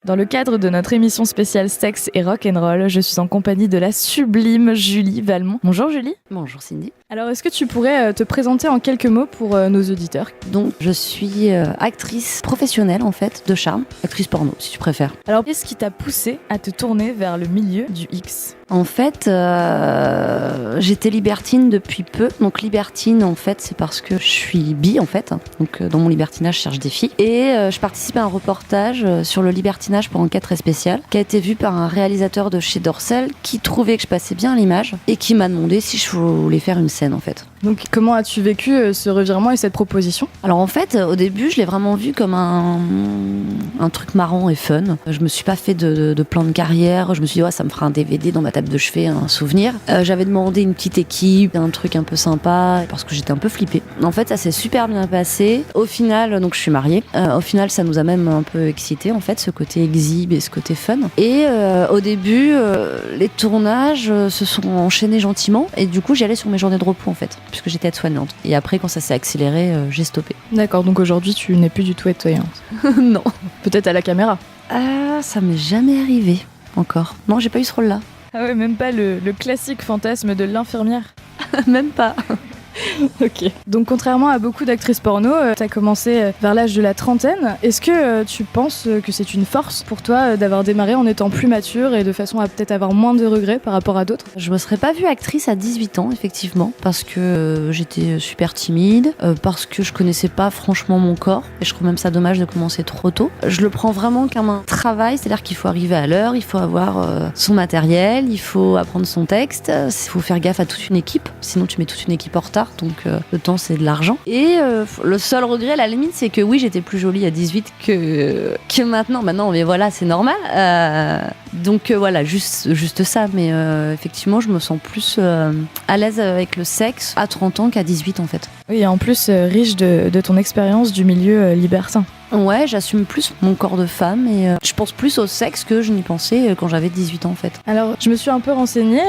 Dans le cadre de notre émission spéciale Sexe et Rock'n'Roll, je suis en compagnie de la sublime Julie Valmont. Bonjour Julie. Bonjour Cindy. Alors est-ce que tu pourrais te présenter en quelques mots pour nos auditeurs ? Donc je suis actrice professionnelle en fait, de charme, actrice porno si tu préfères. Alors qu'est-ce qui t'a poussé à te tourner vers le milieu du X ? En fait, j'étais libertine depuis peu. Donc libertine en fait, c'est parce que je suis bi en fait. Donc dans mon libertinage, je cherche des filles. Et je participe à un reportage sur le libertinage pour Enquête très spéciale, qui a été vu par un réalisateur de chez Dorcel qui trouvait que je passais bien à l'image et qui m'a demandé si je voulais faire une scène en fait. Donc comment as-tu vécu ce revirement et cette proposition ? Alors en fait, au début, je l'ai vraiment vu comme un truc marrant et fun. Je me suis pas fait de plan de carrière. Je me suis dit, ouais, ça me fera un DVD dans ma table de chevet, un souvenir. J'avais demandé une petite équipe, un truc un peu sympa, parce que j'étais un peu flippée. En fait, ça s'est super bien passé. Au final, donc je suis mariée. Au final, ça nous a même un peu excités, en fait, ce côté exhibe et ce côté fun. Et au début, les tournages se sont enchaînés gentiment. Et du coup, j'y allais sur mes journées de repos, en fait, puisque j'étais aide-soignante. Et après, quand ça s'est accéléré, j'ai stoppé. D'accord, donc aujourd'hui, tu n'es plus du tout aide-soignante. Non. Peut-être à la caméra. Ça m'est jamais arrivé, encore. Non, j'ai pas eu ce rôle-là. Ah ouais, même pas le classique fantasme de l'infirmière. Même pas. Ok. Donc contrairement à beaucoup d'actrices porno, t'as commencé vers l'âge de la trentaine. Est-ce que tu penses que c'est une force pour toi d'avoir démarré en étant plus mature et de façon à peut-être avoir moins de regrets par rapport à d'autres ? Je me serais pas vue actrice à 18 ans, effectivement, parce que j'étais super timide, parce que je connaissais pas franchement mon corps, et je trouve même ça dommage de commencer trop tôt. Je le prends vraiment comme un travail, c'est-à-dire qu'il faut arriver à l'heure, il faut avoir son matériel, il faut apprendre son texte, il faut faire gaffe à toute une équipe, sinon tu mets toute une équipe en retard, donc le temps c'est de l'argent. Et le seul regret à la limite, c'est que oui, j'étais plus jolie à 18 que maintenant. Maintenant, mais voilà, c'est normal. Donc voilà, juste ça. Mais effectivement, je me sens plus à l'aise avec le sexe à 30 ans qu'à 18 en fait. Oui, et en plus riche de ton expérience du milieu libertin. Ouais, j'assume plus mon corps de femme et je pense plus au sexe que je n'y pensais quand j'avais 18 ans en fait. Alors, je me suis un peu renseignée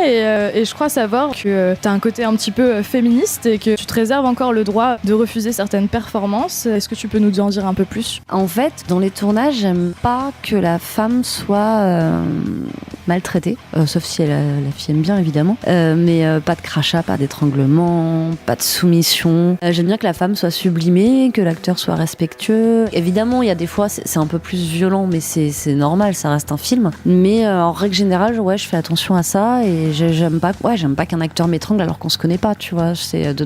et je crois savoir que t'as un côté un petit peu féministe et que tu te réserves encore le droit de refuser certaines performances. Est-ce que tu peux nous en dire un peu plus ? En fait, dans les tournages, j'aime pas que la femme soit maltraitée, sauf si la fille aime bien évidemment, mais pas de crachat, pas d'étranglement, pas de soumission. J'aime bien que la femme soit sublimée, que l'acteur soit respectueux. Évidemment, il y a des fois, c'est un peu plus violent, mais c'est normal, ça reste un film. Mais en règle générale, ouais, je fais attention à ça et j'aime pas qu'un acteur m'étrangle alors qu'on se connaît pas, tu vois.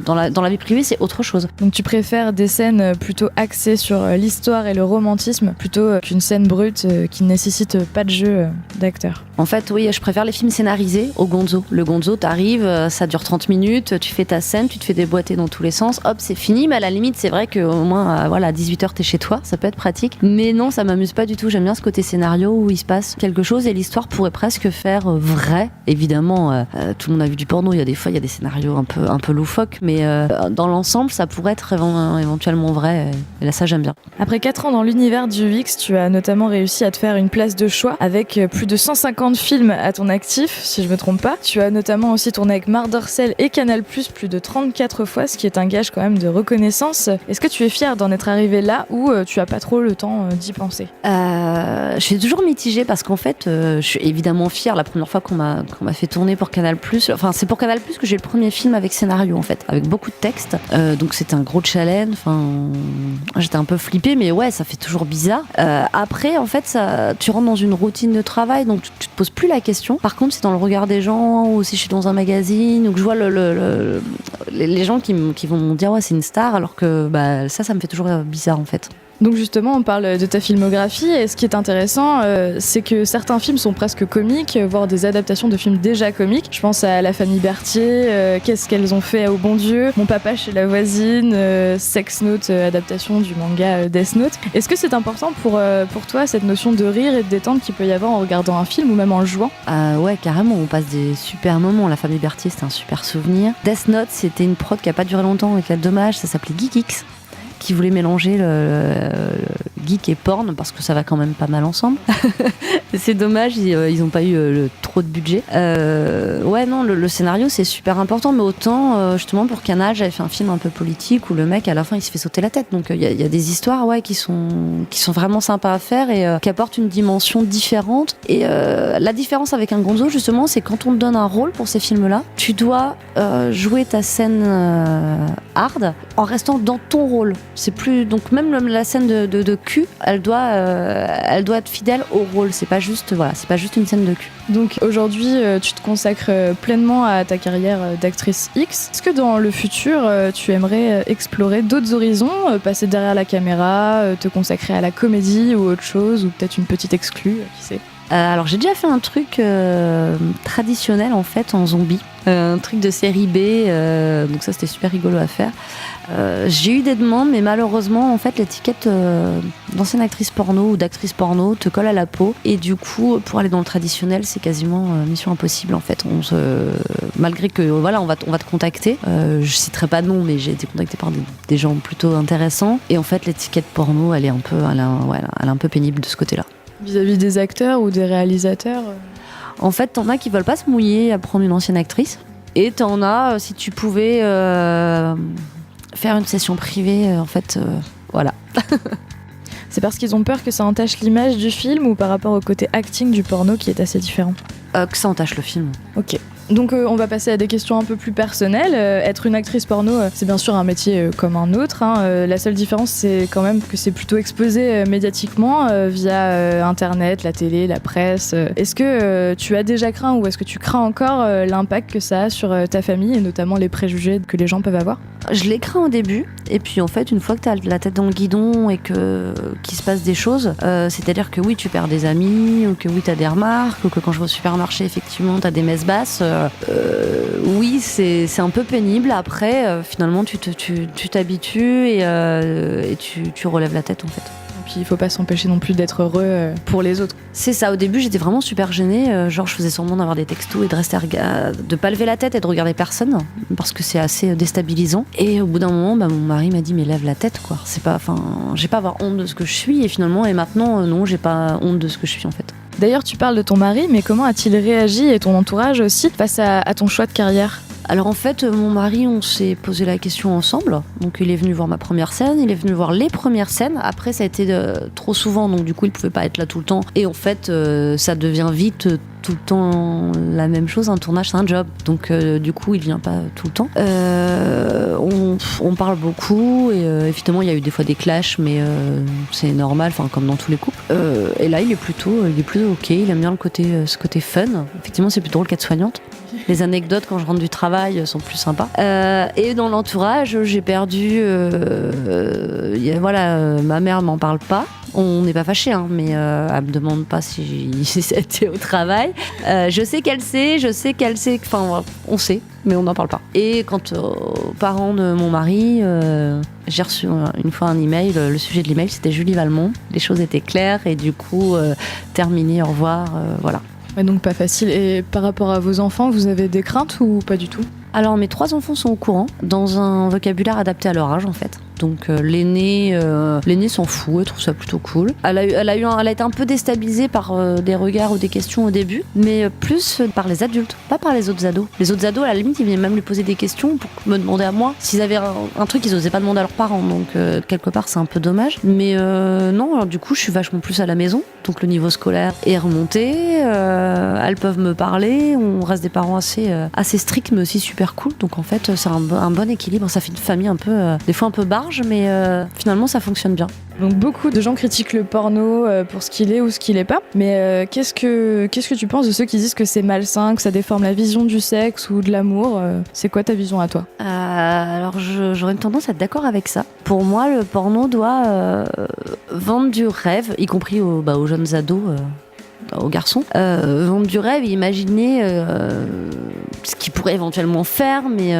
Dans la vie privée, c'est autre chose. Donc tu préfères des scènes plutôt axées sur l'histoire et le romantisme plutôt qu'une scène brute qui ne nécessite pas de jeu d'acteur ? En fait, oui, je préfère les films scénarisés au gonzo. Le gonzo, t'arrives, ça dure 30 minutes, tu fais ta scène, tu te fais déboîter dans tous les sens, hop, c'est fini. Mais à la limite, c'est vrai qu'au moins, voilà, à 18h, t'es chez toi, ça peut être pratique. Mais non, ça m'amuse pas du tout. J'aime bien ce côté scénario où il se passe quelque chose et l'histoire pourrait presque faire vrai. Évidemment, tout le monde a vu du porno, il y a des fois, il y a des scénarios un peu loufoques, mais dans l'ensemble, ça pourrait être éventuellement vrai. Et là, ça, j'aime bien. Après 4 ans dans l'univers du X, tu as notamment réussi à te faire une place de choix avec plus de 150 films à ton actif, si je me trompe pas. Tu as notamment aussi tourné avec Marc Dorcel et Canal+, plus de 34 fois, ce qui est un gage quand même de reconnaissance. Est-ce que tu es fière d'en être arrivée là ou tu as pas trop le temps d'y penser ? Je suis toujours mitigée parce qu'en fait, je suis évidemment fière. La première fois qu'on m'a fait tourner pour Canal+, enfin c'est pour Canal+ que j'ai le premier film avec scénario en fait, avec beaucoup de textes. Donc c'était un gros challenge. Enfin, j'étais un peu flippée, mais ouais, ça fait toujours bizarre. Après, en fait, tu rentres dans une routine de travail, donc tu te poses plus la question. Par contre, c'est dans le regard des gens, ou si je suis dans un magazine, ou que je vois les gens qui vont me dire ouais, c'est une star, alors que bah, ça me fait toujours bizarre en fait. Donc justement, on parle de ta filmographie et ce qui est intéressant, c'est que certains films sont presque comiques, voire des adaptations de films déjà comiques. Je pense à La Famille Berthier, Qu'est-ce qu'elles ont fait au bon Dieu, Mon papa chez la voisine, Sex Note, adaptation du manga Death Note. Est-ce que c'est important pour toi, cette notion de rire et de détente qu'il peut y avoir en regardant un film ou même en le jouant ? Ouais, carrément, on passe des super moments. La Famille Berthier, c'était un super souvenir. Death Note, c'était une prod qui a pas duré longtemps et quel dommage, ça s'appelait Geek X. qui voulait mélanger le geek et porn, parce que ça va quand même pas mal ensemble. C'est dommage, ils ont pas eu trop de budget. Ouais, non, le scénario c'est super important, mais autant justement pour Canal, j'avais fait un film un peu politique où le mec à la fin il se fait sauter la tête. Donc il y a des histoires qui sont vraiment sympas à faire et qui apportent une dimension différente. Et la différence avec un gonzo justement, c'est quand on te donne un rôle pour ces films-là, tu dois jouer ta scène hard en restant dans ton rôle. C'est plus donc même la scène de cul, elle doit être fidèle au rôle. C'est pas juste une scène de cul. Donc aujourd'hui, tu te consacres pleinement à ta carrière d'actrice X. Est-ce que dans le futur, tu aimerais explorer d'autres horizons, passer derrière la caméra, te consacrer à la comédie ou autre chose, ou peut-être une petite exclue, qui sait? Alors j'ai déjà fait un truc traditionnel en fait en zombie, un truc de série B, donc ça c'était super rigolo à faire. J'ai eu des demandes, mais malheureusement en fait l'étiquette d'ancienne actrice porno ou d'actrice porno te colle à la peau, et du coup pour aller dans le traditionnel c'est quasiment mission impossible en fait. Malgré que voilà on va te contacter, je citerai pas de nom, mais j'ai été contactée par des gens plutôt intéressants, et en fait l'étiquette porno elle est un peu pénible de ce côté-là. Vis-à-vis des acteurs ou des réalisateurs? En fait, t'en as qui veulent pas se mouiller à prendre une ancienne actrice. Et t'en as, si tu pouvais faire une session privée, voilà. C'est parce qu'ils ont peur que ça entache l'image du film, ou par rapport au côté acting du porno qui est assez différent? Que ça entache le film. Ok. Donc on va passer à des questions un peu plus personnelles. Être une actrice porno, c'est bien sûr un métier comme un autre, hein. La seule différence, c'est quand même que c'est plutôt exposé médiatiquement via Internet, la télé, la presse. Est-ce que tu as déjà craint, ou est-ce que tu crains encore l'impact que ça a sur ta famille, et notamment les préjugés que les gens peuvent avoir? Je les crains au début, et puis en fait, une fois que t'as la tête dans le guidon et qu'il se passe des choses, c'est-à-dire que oui, tu perds des amis, ou que oui, t'as des remarques, ou que quand je vais au supermarché, effectivement, t'as des messes basses. Oui, c'est un peu pénible. Après, finalement, tu t'habitues et tu relèves la tête en fait. Puis il faut pas s'empêcher non plus d'être heureux pour les autres. C'est ça, au début j'étais vraiment super gênée, genre je faisais semblant d'avoir des textos et de rester de pas lever la tête et de regarder personne, parce que c'est assez déstabilisant. Et au bout d'un moment, mon mari m'a dit mais lève la tête quoi, j'ai pas à avoir honte de ce que je suis, et finalement maintenant non, j'ai pas honte de ce que je suis en fait. D'ailleurs, tu parles de ton mari, mais comment a-t-il réagi, et ton entourage aussi, face à ton choix de carrière? Alors en fait, mon mari, on s'est posé la question ensemble. Donc il est venu voir ma première scène, il est venu voir les premières scènes. Après, ça a été trop souvent, donc du coup, il pouvait pas être là tout le temps. Et en fait, ça devient vite tout le temps la même chose. Un tournage, c'est un job. Donc du coup, il vient pas tout le temps. On parle beaucoup, et évidemment, il y a eu des fois des clashs, mais c'est normal, comme dans tous les couples. Et là, il est plutôt ok. Il aime bien ce côté fun. Effectivement, c'est plus drôle qu'être soignante. Les anecdotes quand je rentre du travail sont plus sympas. Et dans l'entourage, j'ai perdu. Ma mère m'en parle pas. On n'est pas fâchés, hein, mais elle me demande pas si c'était au travail. Je sais qu'elle sait. Enfin, on sait, mais on n'en parle pas. Et quant aux parents de mon mari, j'ai reçu une fois un email. Le sujet de l'email, c'était Julie Valmont. Les choses étaient claires, et du coup, terminé, au revoir, voilà. Ouais, donc pas facile. Et par rapport à vos enfants, vous avez des craintes ou pas du tout? Alors mes 3 enfants sont au courant, dans un vocabulaire adapté à leur âge en fait. Donc l'aîné s'en fout, elle trouve ça plutôt cool. Elle a été un peu déstabilisée par des regards ou des questions au début, mais plus par les adultes, pas par les autres ados. Les autres ados, à la limite, ils venaient même lui poser des questions pour me demander à moi s'ils avaient un truc qu'ils osaient pas demander à leurs parents. Donc quelque part, c'est un peu dommage. Mais non, alors du coup, je suis vachement plus à la maison. Donc le niveau scolaire est remonté. Elles peuvent me parler. On reste des parents assez stricts, mais aussi super cool. Donc en fait, c'est un bon équilibre. Ça fait une famille un peu, des fois un peu barge, mais finalement ça fonctionne bien. Donc beaucoup de gens critiquent le porno pour ce qu'il est ou ce qu'il est pas, mais qu'est-ce que tu penses de ceux qui disent que c'est malsain, que ça déforme la vision du sexe ou de l'amour? C'est quoi ta vision à toi? Alors j'aurais une tendance à être d'accord avec ça. Pour moi, le porno doit vendre du rêve, y compris aux jeunes ados, aux garçons, vendre du rêve et imaginer ce qu'ils pourraient éventuellement faire, mais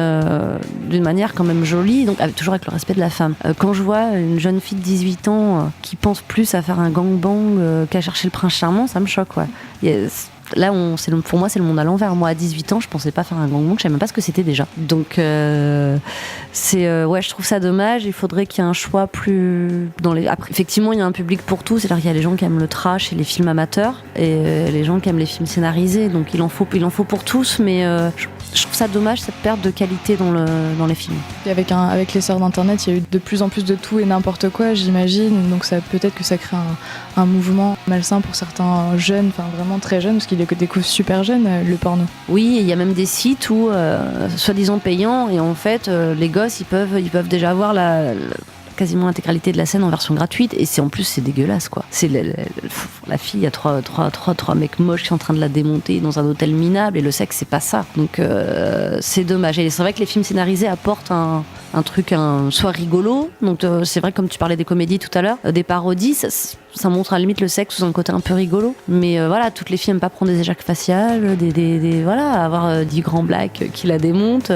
d'une manière quand même jolie, donc toujours avec le respect de la femme. Quand je vois une jeune fille de 18 ans qui pense plus à faire un gangbang qu'à chercher le prince charmant, ça me choque, ouais. Là, pour moi, c'est le monde à l'envers. Moi, à 18 ans, je pensais pas faire un gangbang, je savais même pas ce que c'était déjà. Donc, je trouve ça dommage. Il faudrait qu'il y ait un choix plus Après, effectivement, il y a un public pour tout. C'est-à-dire qu'il y a les gens qui aiment le trash et les films amateurs, et les gens qui aiment les films scénarisés. Donc, il en faut pour tous. Mais je trouve ça dommage, cette perte de qualité dans les films. Et avec l'essor d'Internet, il y a eu de plus en plus de tout et n'importe quoi, j'imagine. Donc, peut-être que ça crée un mouvement malsain pour certains jeunes, enfin vraiment très jeunes, parce qu'ils le découvrent super jeunes, le porno. Oui, il y a même des sites où, soi-disant payants, et en fait, les gosses, ils peuvent déjà voir quasiment l'intégralité de la scène en version gratuite, et en plus c'est dégueulasse quoi. C'est la fille, il y a trois mecs moches qui sont en train de la démonter dans un hôtel minable, et le sexe c'est pas ça. Donc c'est dommage. Et c'est vrai que les films scénarisés apportent un truc soit rigolo, donc c'est vrai, comme tu parlais des comédies tout à l'heure, des parodies, ça montre à la limite le sexe sous un côté un peu rigolo, mais voilà, toutes les filles aiment pas prendre des éjacs faciales, voilà, avoir 10 grands blacks qui la démontent,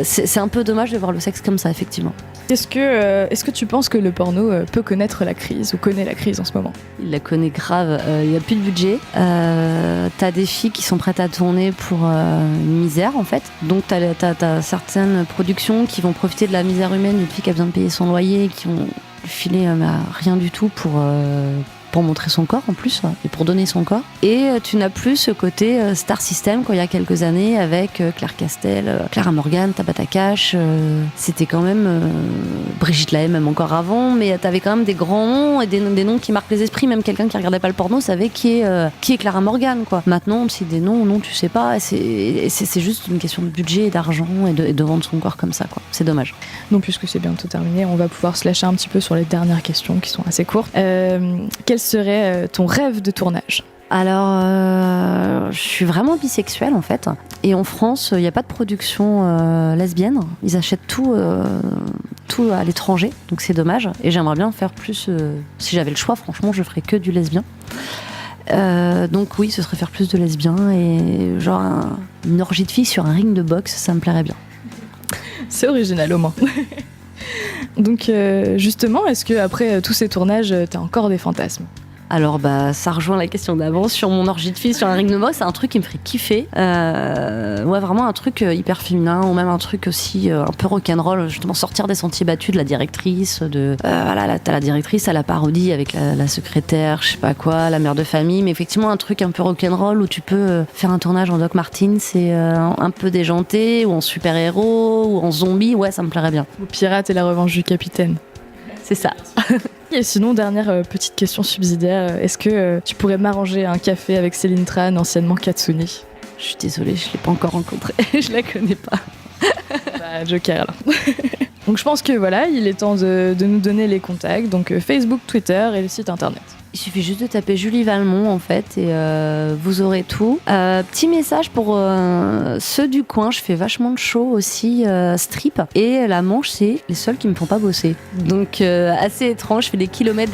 c'est un peu dommage de voir le sexe comme ça, effectivement. Est-ce que tu penses que le porno peut connaître la crise, ou connaît la crise en ce moment? Il la connaît grave, il n'y a plus de budget, t'as des filles qui sont prêtes à tourner pour une misère en fait, donc t'as certaines productions qui vont profiter de la misère humaine d'une fille qui a besoin de payer son loyer, qui vont lui filer rien du tout pour montrer son corps en plus, et pour donner son corps. Et tu n'as plus ce côté star system qu'il y a quelques années avec Claire Castel, Clara Morgan, Tabata Cash, c'était quand même Brigitte Lahaie même encore avant, mais t'avais quand même des grands noms et des noms qui marquent les esprits. Même quelqu'un qui regardait pas le porno savait qui est Clara Morgan quoi. Maintenant, si des noms, non tu sais pas, c'est juste une question de budget et d'argent et de vendre son corps comme ça quoi. C'est dommage. Donc puisque c'est bientôt terminé, on va pouvoir se lâcher un petit peu sur les dernières questions qui sont assez courtes. Quel serait ton rêve de tournage? Alors, je suis vraiment bisexuelle en fait. Et en France, il n'y a pas de production lesbienne. Ils achètent tout à l'étranger, donc c'est dommage. Et j'aimerais bien faire plus. Si j'avais le choix, franchement, je ferais que du lesbien. Donc oui, ce serait faire plus de lesbiens et genre une orgie de filles sur un ring de boxe, ça me plairait bien. C'est original au moins. Donc justement, est-ce que après tous ces tournages, t'as encore des fantasmes? Alors ça rejoint la question d'avant sur mon orgie de filles sur un ring de boxe, c'est un truc qui me ferait kiffer. Ouais, vraiment un truc hyper féminin, ou même un truc aussi un peu rock'n'roll, justement sortir des sentiers battus de la directrice, voilà, t'as la directrice à la parodie avec la secrétaire, je sais pas quoi, la mère de famille, mais effectivement un truc un peu rock'n'roll où tu peux faire un tournage en Doc Martens, c'est un peu déjanté, ou en super-héros, ou en zombie, ouais, ça me plairait bien. Ou Pirate et la revanche du capitaine. C'est ça. Et sinon, dernière petite question subsidiaire, est-ce que tu pourrais m'arranger un café avec Céline Tran, anciennement Katsuni? Je suis désolée, je l'ai pas encore rencontrée, je la connais pas. Bah, Joker alors. Donc je pense que voilà, il est temps de nous donner les contacts, donc Facebook, Twitter et le site internet. Il suffit juste de taper Julie Valmont en fait et vous aurez tout. Petit message pour ceux du coin, je fais vachement de shows aussi strip, et la Manche c'est les seuls qui me font pas bosser. Donc assez étrange, je fais des kilomètres,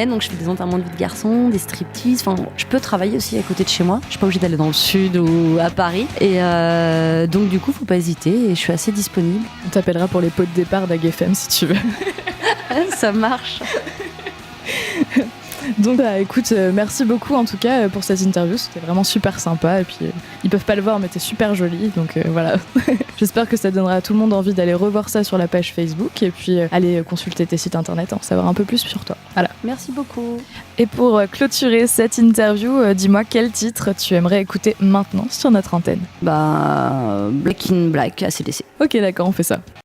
donc je fais des enterrements de vie de garçons, des striptease, enfin je peux travailler aussi à côté de chez moi. Je suis pas obligée d'aller dans le sud ou à Paris, et donc du coup faut pas hésiter, et je suis assez disponible. On t'appellera pour les pots de départ d'AgFM si tu veux. Ça marche. Donc écoute, merci beaucoup en tout cas pour cette interview, c'était vraiment super sympa, et puis ils peuvent pas le voir mais t'es super jolie, donc voilà. J'espère que ça donnera à tout le monde envie d'aller revoir ça sur la page Facebook, et puis aller consulter tes sites internet, en savoir un peu plus sur toi. Voilà. Merci beaucoup. Et pour clôturer cette interview, dis-moi quel titre tu aimerais écouter maintenant sur notre antenne? Black in Black, ACDC. Ok, d'accord, on fait ça.